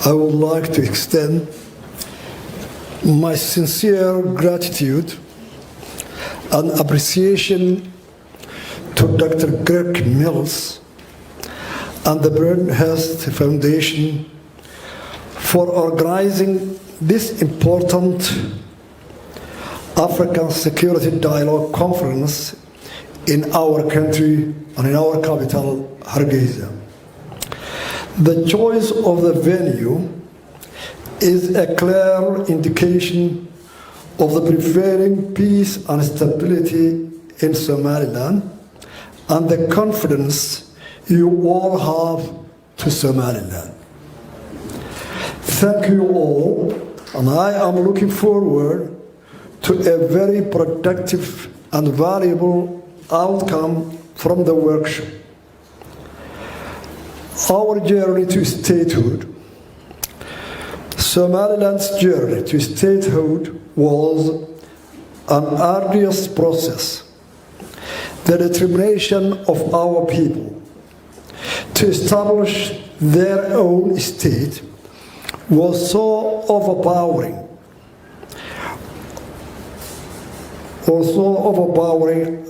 I would like to extend my sincere gratitude and appreciation to Dr. Greg Mills and the Bernhurst Foundation for organizing this important African Security Dialogue Conference in our country and in our capital, Hargeisa. The choice of the venue is a clear indication of the prevailing peace and stability in Somaliland and the confidence you all have to Somaliland. Thank you all, and I am looking forward to a very productive and valuable outcome from the workshop. Our journey to statehood. Somaliland's journey to statehood was an arduous process. The determination of our people to establish their own state was so overpowering,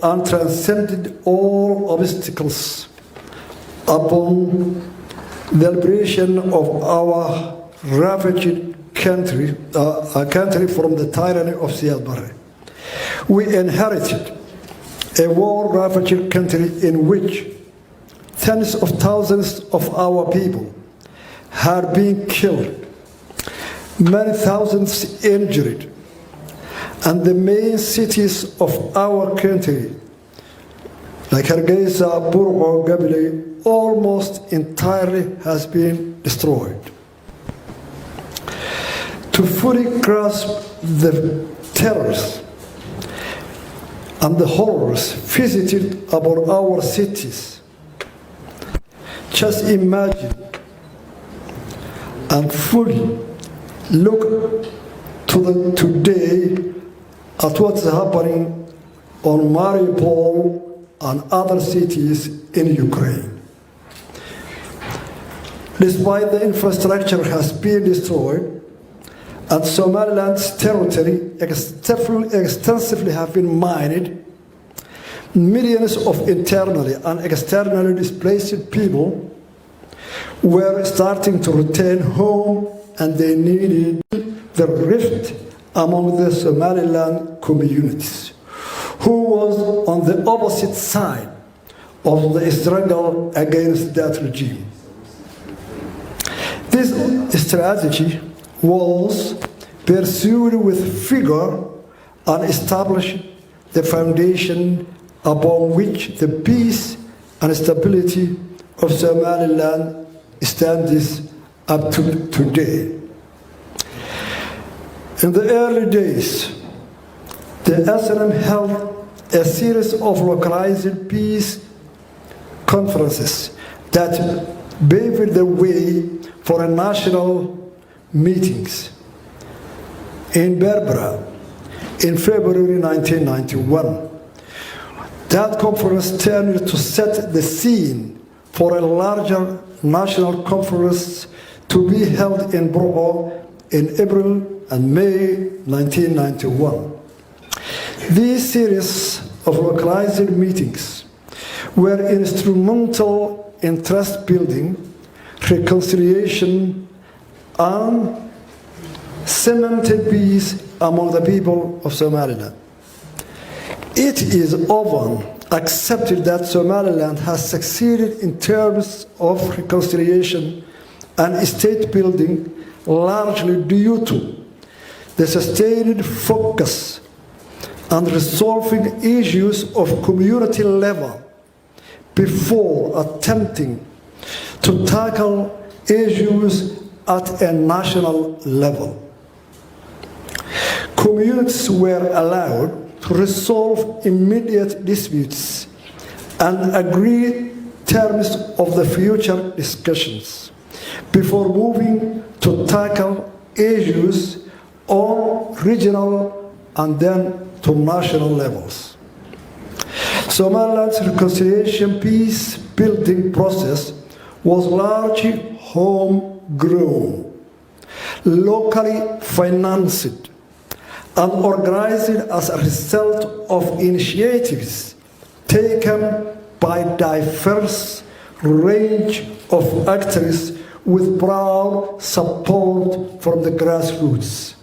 and transcended all obstacles upon the liberation of our ravaged country from the tyranny of Siad Barre. We inherited a war-ravaged country in which tens of thousands of our people had been killed, many thousands injured, and the main cities of our country, like Hargeisa, Burgo, Gabile, almost entirely has been destroyed. To fully grasp the terrors and the horrors visited about our cities, just imagine and fully look today at what's happening on Mariupol and other cities in Ukraine. Despite the infrastructure has been destroyed and Somaliland's territory extensively have been mined, millions of internally and externally displaced people were starting to return home, and they needed the rift among the Somaliland communities, who was on the opposite side of the struggle against that regime. This strategy was pursued with vigor and established the foundation upon which the peace and stability of Somaliland stands up to today. In the early days, the SNM held a series of localized peace conferences that paved the way for national meetings in Berbera in February 1991. That conference turned to set the scene for a larger national conference to be held in Bordeaux in April and May 1991. These series of localized meetings were instrumental in trust building, reconciliation, and cemented peace among the people of Somaliland. It is often accepted that Somaliland has succeeded in terms of reconciliation and state building largely due to the sustained focus on resolving issues of community level before attempting to tackle issues at a national level. Communities were allowed to resolve immediate disputes and agree terms of the future discussions before moving to tackle issues on regional and then to national levels. Somaliland's reconciliation peace building process was largely homegrown locally financed and organized as a result of initiatives taken by a diverse range of actors with broad support from the grassroots.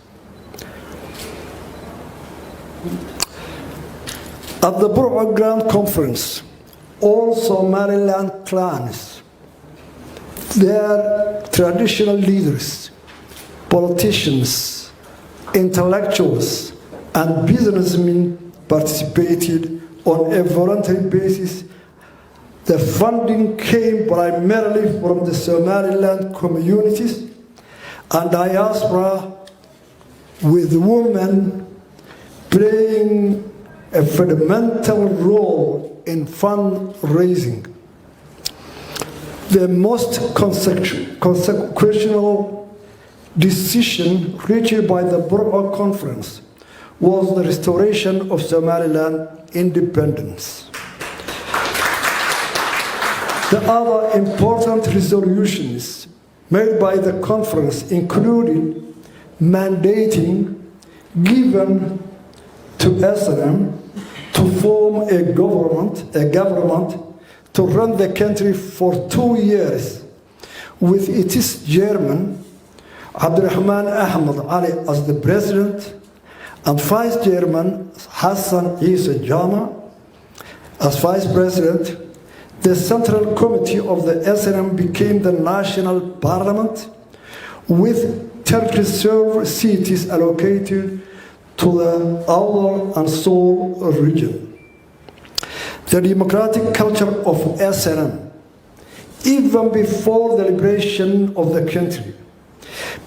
At the Burma Grand Conference, all Somaliland clans, their traditional leaders, politicians, intellectuals, and businessmen participated on a voluntary basis. The funding came primarily from the Somaliland communities and diaspora, with women playing a fundamental role in fundraising. The most consequential decision reached by the Burma Conference was the restoration of Somaliland independence. The other important resolutions made by the conference included mandating given to SNM to form a government to run the country for 2 years, with its chairman, Abdurrahman Ahmed Ali, as the president, and vice chairman, Hassan Isa Jama, as vice president. The Central Committee of the SNM became the national parliament, with 30 reserved seats allocated to the Awdal and Seoul region. The democratic culture of SNM, even before the liberation of the country,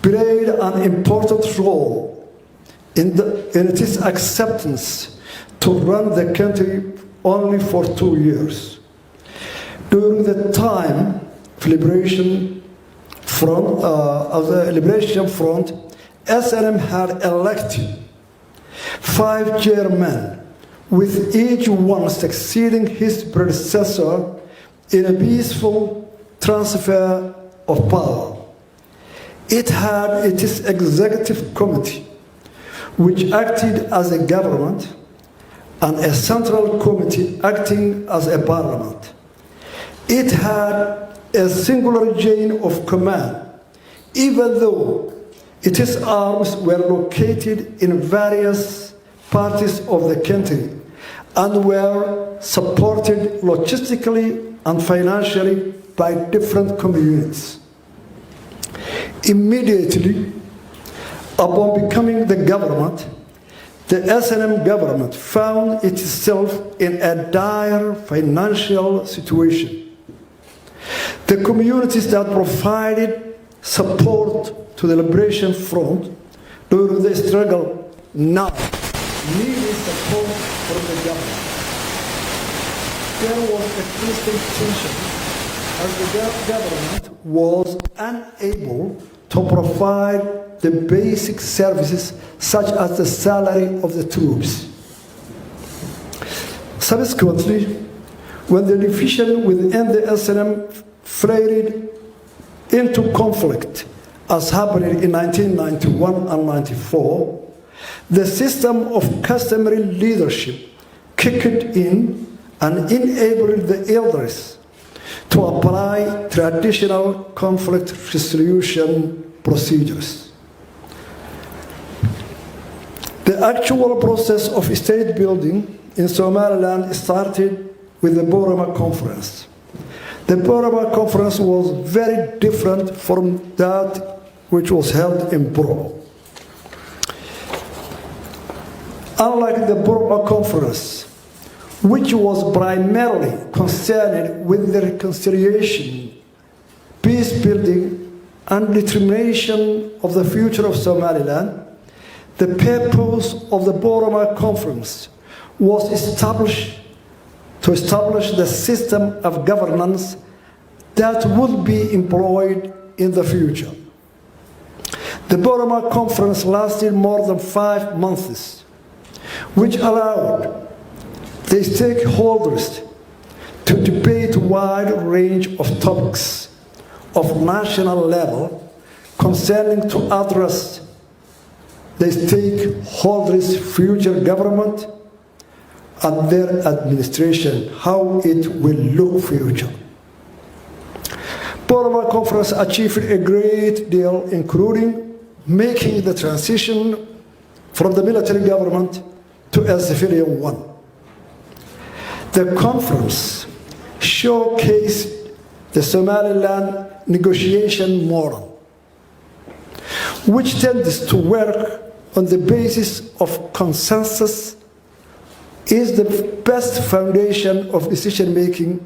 played an important role in its acceptance to run the country only for 2 years. During the time of Liberation Front, SNM had elected 5 chairmen, with each one succeeding his predecessor in a peaceful transfer of power. It had its executive committee, which acted as a government, and a central committee acting as a parliament. It had a singular chain of command, even though its arms were located in various parts of the country and were supported logistically and financially by different communities. Immediately upon becoming the government, the SNM government found itself in a dire financial situation. The communities that provided support to the Liberation Front during the struggle now needed support from the government. There was a constant tension as the government was unable to provide the basic services such as the salary of the troops. Subsequently, when the division within the SNM flared into conflict, as happened in 1991 and 94, the system of customary leadership kicked in and enabled the elders to apply traditional conflict resolution procedures. The actual process of state building in Somaliland started with the Burma Conference. The Burma Conference was very different from that which was held in Burma. Unlike the Burma Conference, which was primarily concerned with the reconciliation, peace building, and determination of the future of Somaliland, the purpose of the Burma Conference was to establish the system of governance that would be employed in the future. The Burma Conference lasted more than 5 months, which allowed the stakeholders to debate a wide range of topics of national level concerning to address the stakeholders' future government and their administration, how it will look future. Boroma Conference achieved a great deal, including making the transition from the military government to a civilian one. The conference showcased the Somaliland negotiation model, which tends to work on the basis of consensus, is the best foundation of decision-making.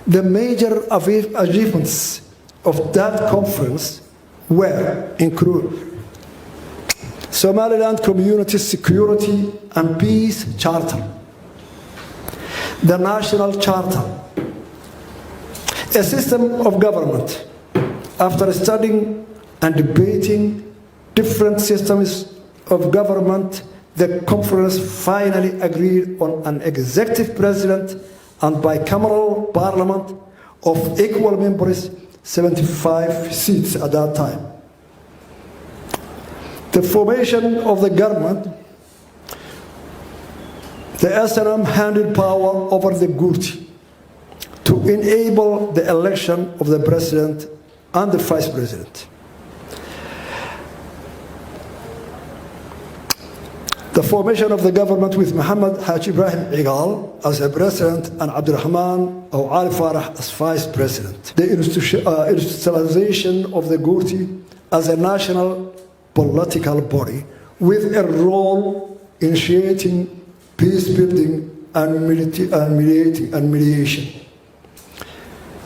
The major achievements of that conference were included Somaliland Community Security and Peace Charter, the National Charter, a system of government. After studying and debating different systems of government, the conference finally agreed on an executive president and bicameral parliament of equal members, 75 seats at that time. The formation of the government, the SNM handed power over the Gurti to enable the election of the president and the vice president. The formation of the government with Muhammad Haji Ibrahim Igal as a president and Abdurrahman or Ali Farah as vice president. The institutionalization of the Gurti as a national political body with a role initiating peace building and mediation.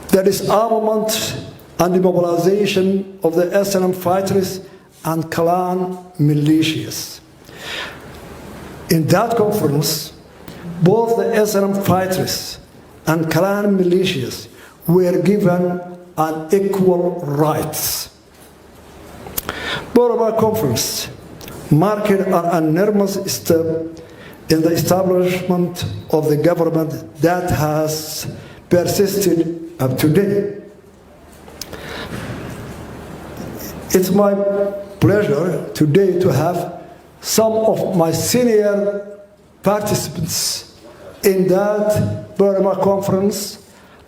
The disarmament and demobilization of the SNM fighters and clan militias. In that conference, both the SNM fighters and clan militias were given an equal rights. Boroma Conference marked an enormous step in the establishment of the government that has persisted up to date. It's my pleasure today to have some of my senior participants in that Boroma Conference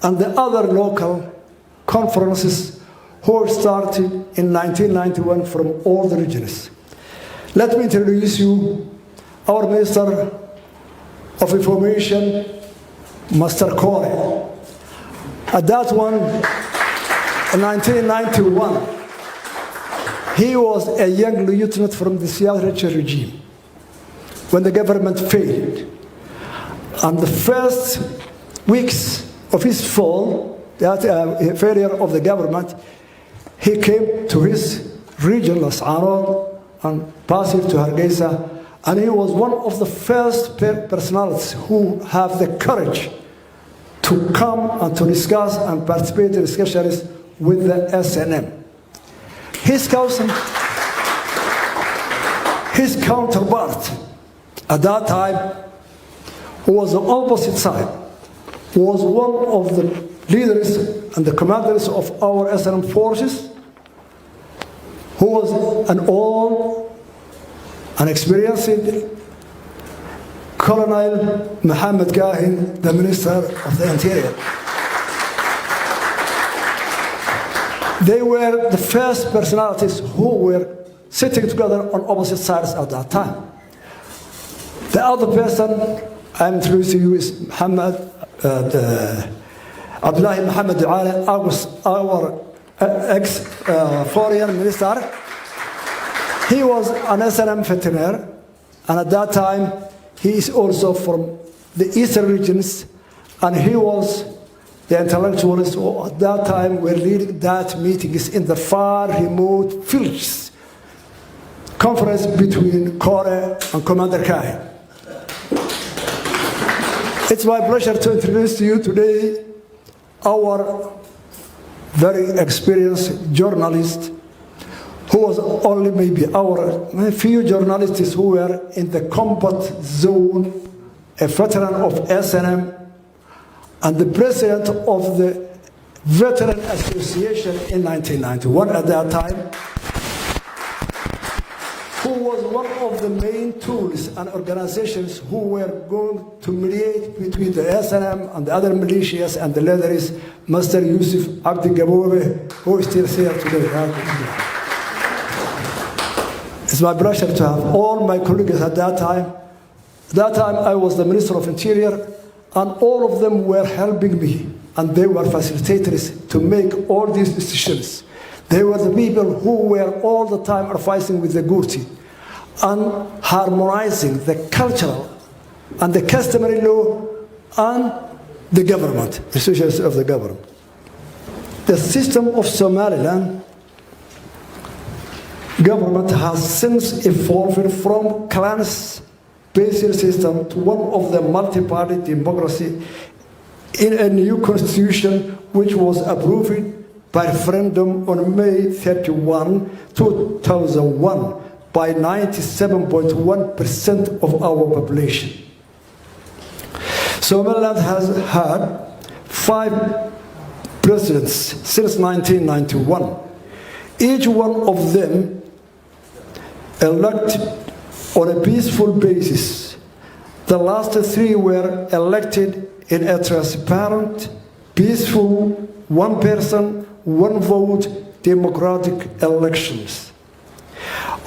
and the other local conferences who started in 1991 from all the regions. Let me introduce you our Minister of Information, Mr. Corey. At that one, in 1991, he was a young lieutenant from the Siyaset regime when the government failed. And the first weeks of his fall, that failure of the government, he came to his region, Las Anod, and passed to Hargeisa, and he was one of the first personalities who have the courage to come and to discuss and participate in discussions with the SNM. His counterpart at that time, who was the opposite side, was one of the leaders and the commanders of our SNM forces, who was an old and experienced Colonel Muhammad Kahin, the Minister of the Interior. They were the first personalities who were sitting together on opposite sides at that time. The other person I'm introducing you is Muhammad Abdullahi Muhammad Duale, our ex-foreign minister. He was an SNM veteran, and at that time he is also from the eastern regions, and he was the intellectuals who at that time were leading that meetings in the far remote villages. Conference between Kore and Commander Kahin. It's my pleasure to introduce to you today our very experienced journalist, who was only maybe our few journalists who were in the combat zone, a veteran of SNM, and the president of the Veteran Association in 1991 at that time, who was one of the main tools and organizations who were going to mediate between the SNM and the other militias, and the leader is Master Yusuf Abdi Gaboube, who is still here today. It's my pleasure to have all my colleagues at that time. At that time, I was the Minister of Interior, and all of them were helping me, and they were facilitators to make all these decisions. They were the people who were all the time advising with the Gurti and harmonizing the cultural and the customary law and the government, institutions of the government. The system of Somaliland government has since evolved from clans-based system to one of the multi-party democracy in a new constitution which was approved by referendum on May 31, 2001 by 97.1% of our population. Somaliland has had 5 presidents since 1991. Each one of them elected on a peaceful basis. The last 3 were elected in a transparent, peaceful, one person, one vote, democratic elections.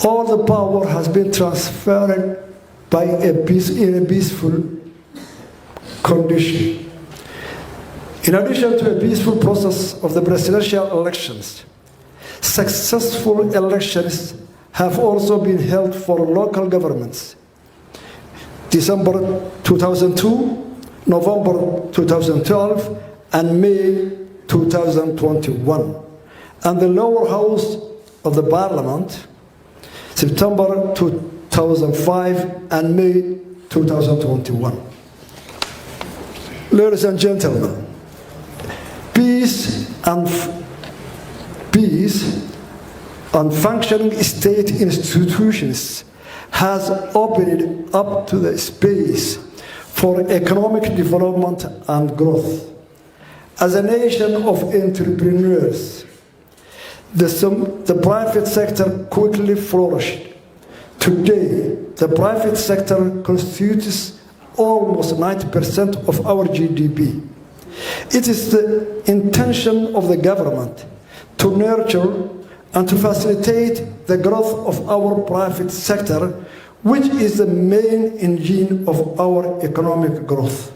All the power has been transferred in a peaceful condition. In addition to a peaceful process of the presidential elections, successful elections have also been held for local governments. December 2002, November 2012, and May 2021. And the lower house of the parliament, September 2005 and May 2021. Ladies and gentlemen, peace and functioning state institutions has opened up to the space for economic development and growth. As a nation of entrepreneurs, the private sector quickly flourished. Today, the private sector constitutes almost 90% of our GDP. It is the intention of the government to nurture and to facilitate the growth of our private sector, which is the main engine of our economic growth.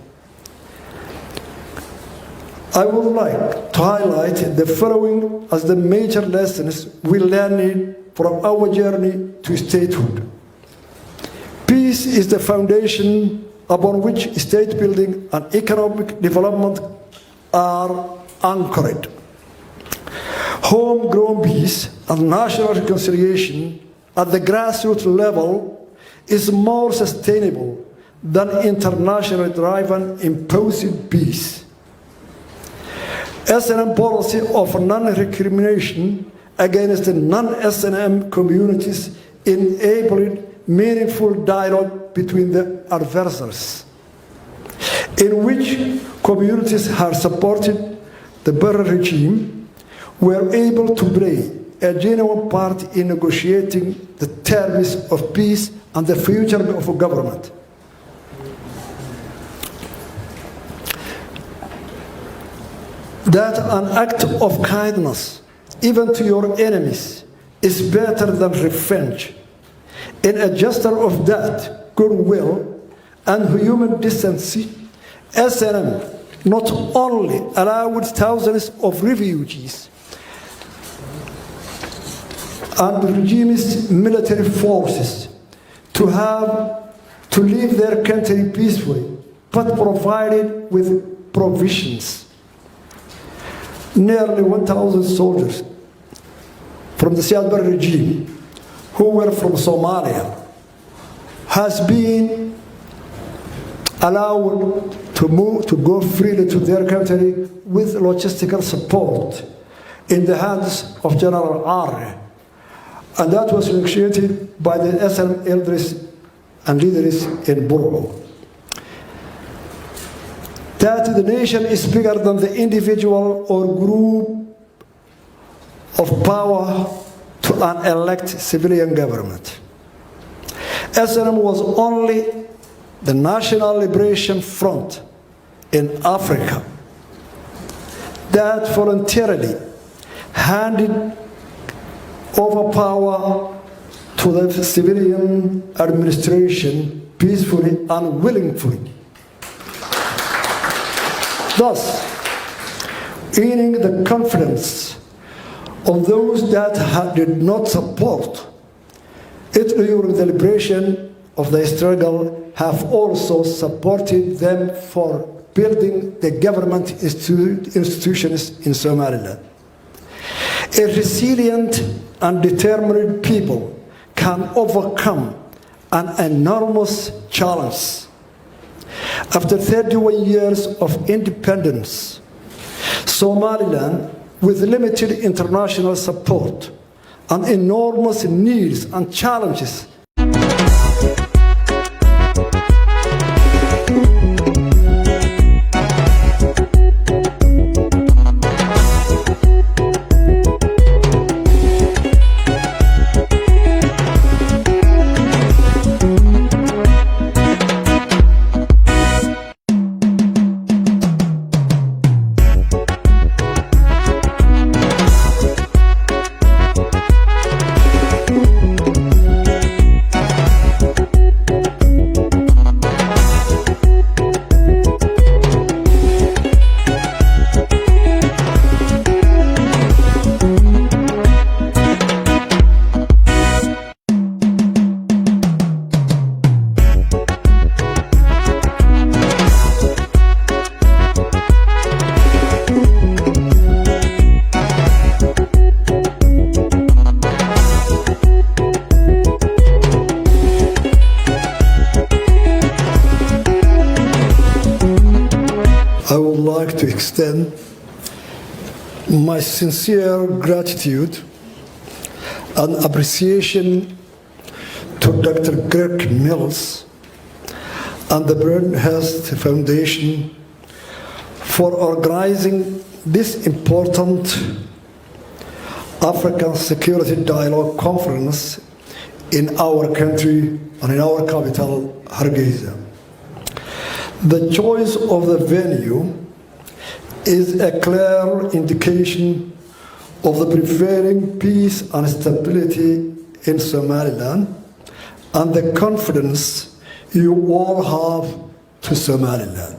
I would like to highlight the following as the major lessons we learned from our journey to statehood. Peace is the foundation upon which state building and economic development are anchored. Homegrown peace and national reconciliation at the grassroots level is more sustainable than internationally driven imposed peace. SNM policy of non-recrimination against the non-SNM communities enabled meaningful dialogue between the adversaries, in which communities have supported the Barre regime, were able to play a genuine part in negotiating the terms of peace and the future of government. That an act of kindness, even to your enemies, is better than revenge. In a gesture of that goodwill and human decency, SNM not only allowed thousands of refugees and the regime's military forces to leave their country peacefully, but provided with provisions. Nearly 1,000 soldiers from the Barre regime who were from Somalia has been allowed to go freely to their country with logistical support in the hands of General Arre. And that was negotiated by the SNM elders and leaders in Burro. that the nation is bigger than the individual or group of power to an elected civilian government. SNM was only the National Liberation Front in Africa that voluntarily handed over power to the civilian administration peacefully and willingly. Thus, gaining the confidence of those that did not support it during the liberation of the struggle have also supported them for building the government institutions in Somaliland. A resilient and determined people can overcome an enormous challenge. After 31 years of independence, Somaliland, with limited international support and enormous needs and challenges, I would like to extend my sincere gratitude and appreciation to Dr. Greg Mills and the Bernhurst Foundation for organizing this important African Security Dialogue Conference in our country and in our capital, Hargeisa. The choice of the venue is a clear indication of the prevailing peace and stability in Somaliland and the confidence you all have to Somaliland.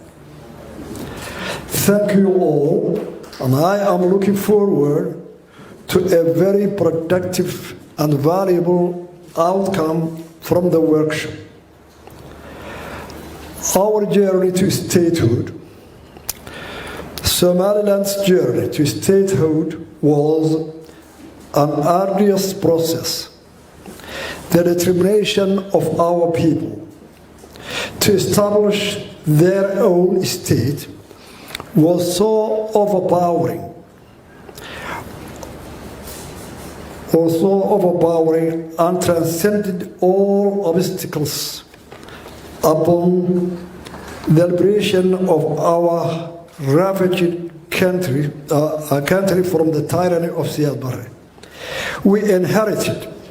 Thank you all, and I am looking forward to a very productive and valuable outcome from the workshop. Our journey to statehood. Somaliland's journey to statehood was an arduous process. The determination of our people to establish their own state was so overpowering, and transcended all obstacles. Upon the liberation of our ravaged country from the tyranny of Siad Barre, we inherited